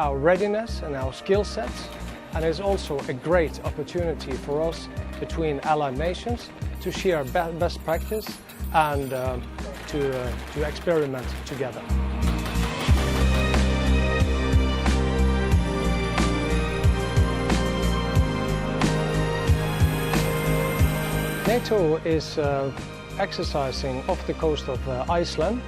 our readiness and our skill sets, and is also a great opportunity for us between allied nations to share best practice and to experiment together. NATO is exercising off the coast of Iceland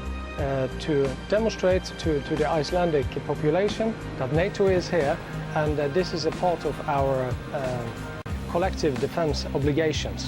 to demonstrate to the Icelandic population that NATO is here, and that this is a part of our collective defense obligations.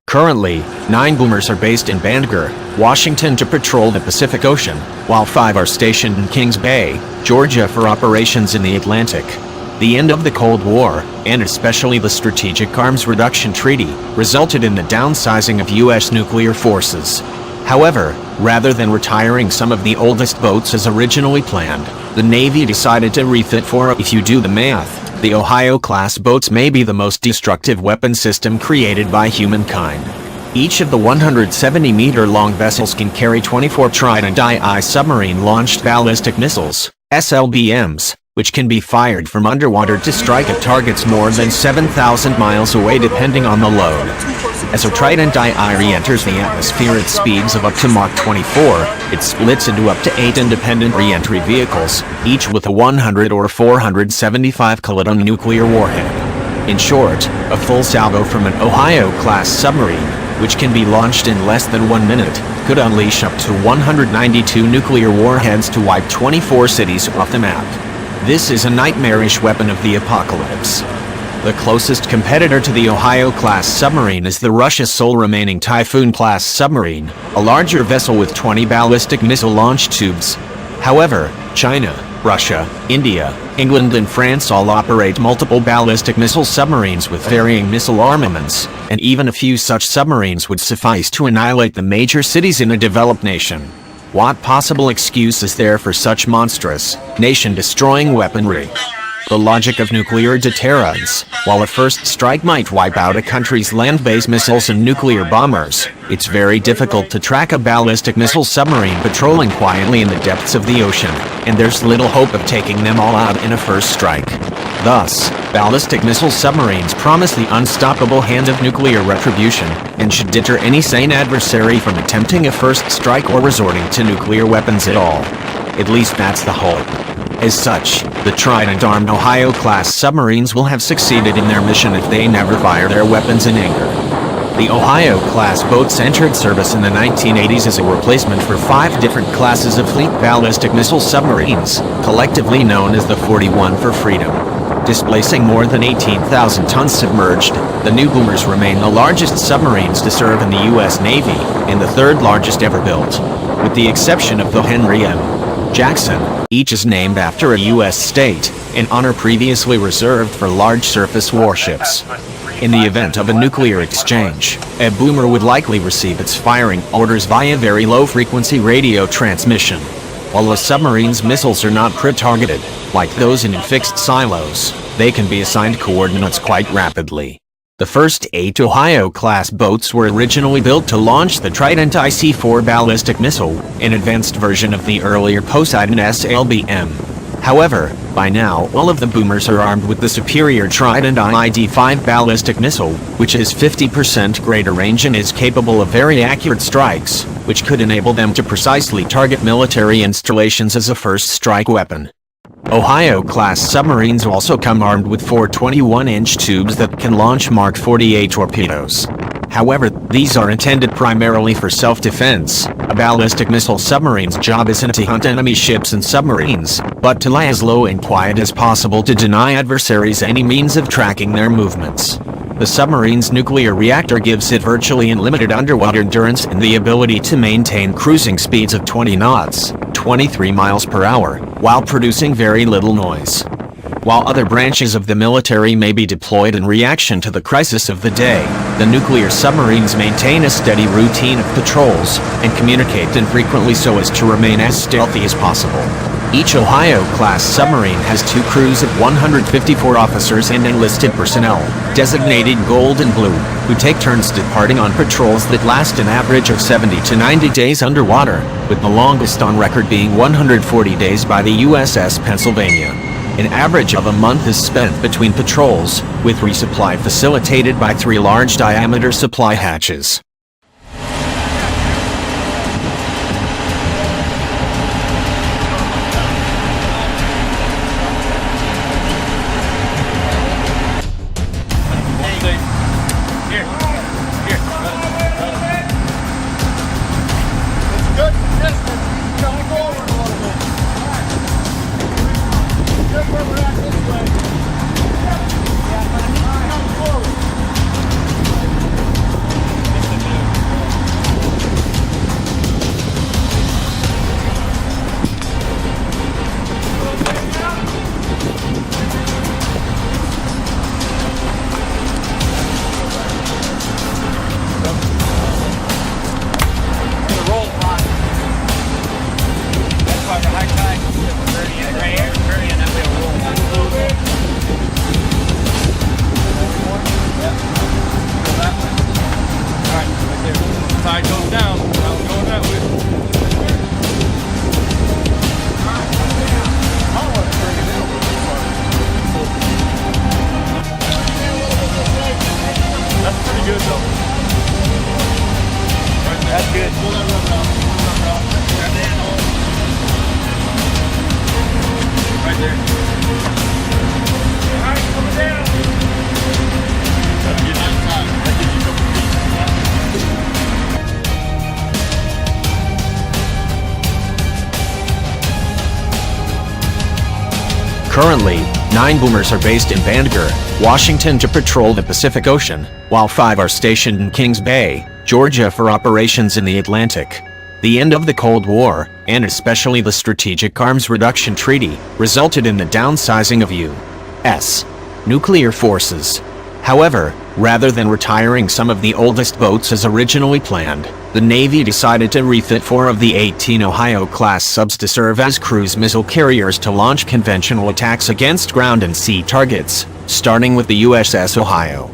Currently, 9 boomers are based in Bangor, Washington to patrol the Pacific Ocean, while 5 are stationed in Kings Bay, Georgia for operations in the Atlantic. The end of the Cold War, and especially the Strategic Arms Reduction Treaty, resulted in the downsizing of U.S. nuclear forces. However, rather than retiring some of the oldest boats as originally planned, the Navy decided to refit for, if you do the math, the Ohio-class boats may be the most destructive weapon system created by humankind. Each of the 170-meter-long vessels can carry 24 Trident II submarine-launched ballistic missiles, SLBMs, which can be fired from underwater to strike at targets more than 7,000 miles away depending on the load. As a Trident II re-enters the atmosphere at speeds of up to Mach 24, it splits into up to 8 independent re-entry vehicles, each with a 100 or 475 kiloton nuclear warhead. In short, a full salvo from an Ohio-class submarine, which can be launched in less than 1 minute, could unleash up to 192 nuclear warheads to wipe 24 cities off the map. This is a nightmarish weapon of the apocalypse. The closest competitor to the Ohio-class submarine is the Russia's sole remaining Typhoon-class submarine, a larger vessel with 20 ballistic missile launch tubes. However, China, Russia, India, England and France all operate multiple ballistic missile submarines with varying missile armaments, and even a few such submarines would suffice to annihilate the major cities in a developed nation. What possible excuse is there for such monstrous, nation-destroying weaponry? The logic of nuclear deterrence. While a first strike might wipe out a country's land-based missiles and nuclear bombers, it's very difficult to track a ballistic missile submarine patrolling quietly in the depths of the ocean, and there's little hope of taking them all out in a first strike. Thus, ballistic missile submarines promise the unstoppable hand of nuclear retribution, and should deter any sane adversary from attempting a first strike or resorting to nuclear weapons at all. At least that's the hope. As such, the Trident-armed Ohio-class submarines will have succeeded in their mission if they never fire their weapons in anger. The Ohio-class boats entered service in the 1980s as a replacement for 5 different classes of fleet ballistic missile submarines, collectively known as the 41 for Freedom. Displacing more than 18,000 tons submerged, the new boomers remain the largest submarines to serve in the U.S. Navy, and the 3rd largest ever built. With the exception of the Henry M. Jackson, each is named after a U.S. state, an honor previously reserved for large surface warships. In the event of a nuclear exchange, a boomer would likely receive its firing orders via very low-frequency radio transmission. While a submarine's missiles are not crit-targeted, like those in fixed silos, they can be assigned coordinates quite rapidly. The first 8 Ohio-class boats were originally built to launch the Trident IC-4 ballistic missile, an advanced version of the earlier Poseidon SLBM. However, by now all of the boomers are armed with the superior Trident ID-5 ballistic missile, which has 50% greater range and is capable of very accurate strikes, which could enable them to precisely target military installations as a first strike weapon. Ohio-class submarines also come armed with 4 21-inch tubes that can launch Mark 48 torpedoes. However, these are intended primarily for self-defense. A ballistic missile submarine's job isn't to hunt enemy ships and submarines, but to lie as low and quiet as possible to deny adversaries any means of tracking their movements. The submarine's nuclear reactor gives it virtually unlimited underwater endurance and the ability to maintain cruising speeds of 20 knots, 23 miles per hour, while producing very little noise. While other branches of the military may be deployed in reaction to the crisis of the day, the nuclear submarines maintain a steady routine of patrols and communicate infrequently so as to remain as stealthy as possible. Each Ohio-class submarine has 2 crews of 154 officers and enlisted personnel, designated Gold and Blue, who take turns departing on patrols that last an average of 70 to 90 days underwater, with the longest on record being 140 days by the USS Pennsylvania. An average of a month is spent between patrols, with resupply facilitated by 3 large-diameter supply hatches. Currently, 9 boomers are based in Bangor, Washington to patrol the Pacific Ocean, while 5 are stationed in Kings Bay, Georgia for operations in the Atlantic. The end of the Cold War, and especially the Strategic Arms Reduction Treaty, resulted in the downsizing of U.S. nuclear forces. However, rather than retiring some of the oldest boats as originally planned, the Navy decided to refit 4 of the 18 Ohio-class subs to serve as cruise missile carriers to launch conventional attacks against ground and sea targets, starting with the USS Ohio.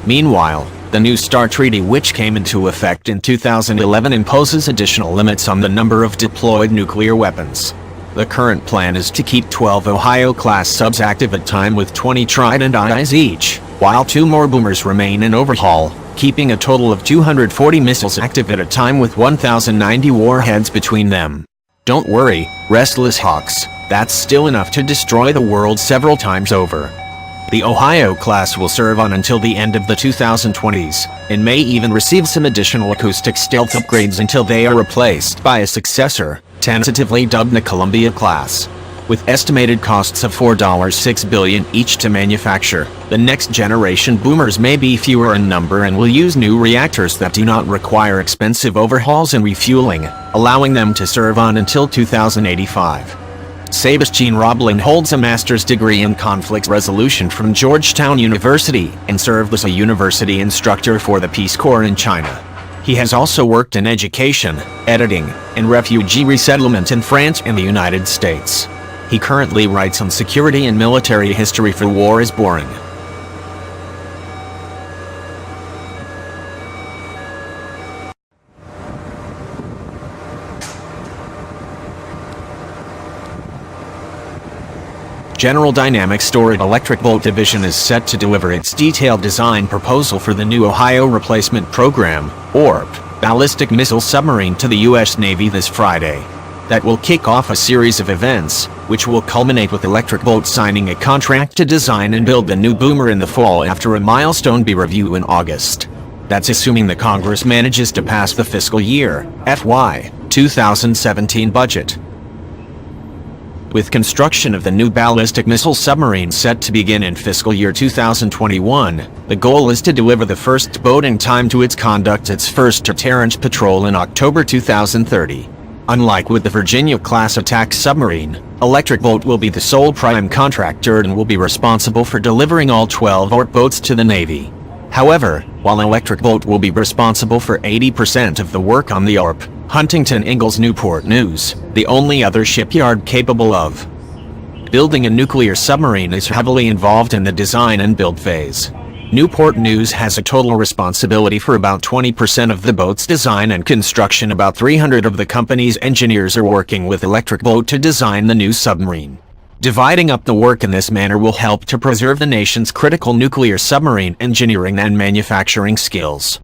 Meanwhile, the New START Treaty, which came into effect in 2011, imposes additional limits on the number of deployed nuclear weapons. The current plan is to keep 12 Ohio-class subs active at a time with 20 Trident IIs each, while 2 more boomers remain in overhaul, keeping a total of 240 missiles active at a time with 1,090 warheads between them. Don't worry, restless hawks, that's still enough to destroy the world several times over. The Ohio class will serve on until the end of the 2020s, and may even receive some additional acoustic stealth upgrades until they are replaced by a successor, tentatively dubbed the Columbia class. With estimated costs of $4.6 billion each to manufacture, the next generation boomers may be fewer in number and will use new reactors that do not require expensive overhauls and refueling, allowing them to serve on until 2085. Sebastian Roblin holds a master's degree in conflict resolution from Georgetown University and served as a university instructor for the Peace Corps in China. He has also worked in education, editing, and refugee resettlement in France and the United States. He currently writes on security and military history for War is Boring. General Dynamics Storage Electric Boat Division is set to deliver its detailed design proposal for the new Ohio Replacement Program, ORP, ballistic missile submarine to the U.S. Navy this Friday. That will kick off a series of events, which will culminate with Electric Boat signing a contract to design and build the new boomer in the fall after a milestone B review in August. That's assuming the Congress manages to pass the fiscal year, FY 2017 budget. With construction of the new ballistic missile submarine set to begin in fiscal year 2021, the goal is to deliver the first boat in time to conduct its first deterrence patrol in October 2030. Unlike with the Virginia-class attack submarine, Electric Boat will be the sole prime contractor and will be responsible for delivering all 12 ARP boats to the Navy. However, while Electric Boat will be responsible for 80% of the work on the ARP, Huntington Ingalls Newport News, the only other shipyard capable of building a nuclear submarine, is heavily involved in the design and build phase. Newport News has a total responsibility for about 20% of the boat's design and construction. About 300 of the company's engineers are working with Electric Boat to design the new submarine. Dividing up the work in this manner will help to preserve the nation's critical nuclear submarine engineering and manufacturing skills.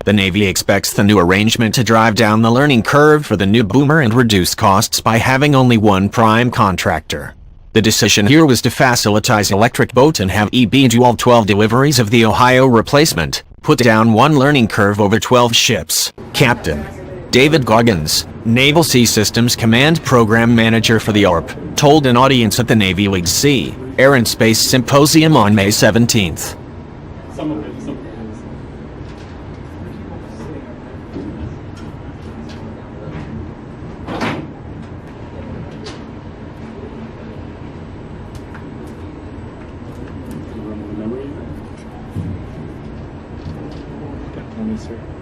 The Navy expects the new arrangement to drive down the learning curve for the new boomer and reduce costs by having only one prime contractor. The decision here was to facilitate Electric Boat and have EB do all 12 deliveries of the Ohio replacement, put down one learning curve over 12 ships. Captain David Goggins, Naval Sea Systems Command Program Manager for the ARP, told an audience at the Navy League Sea, Air and Space Symposium on May 17th. Sir.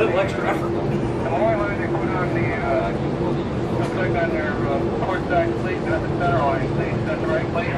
little extra effort. The more money they put on the, looks like on their port side, please, not the center line, please, that's the right place.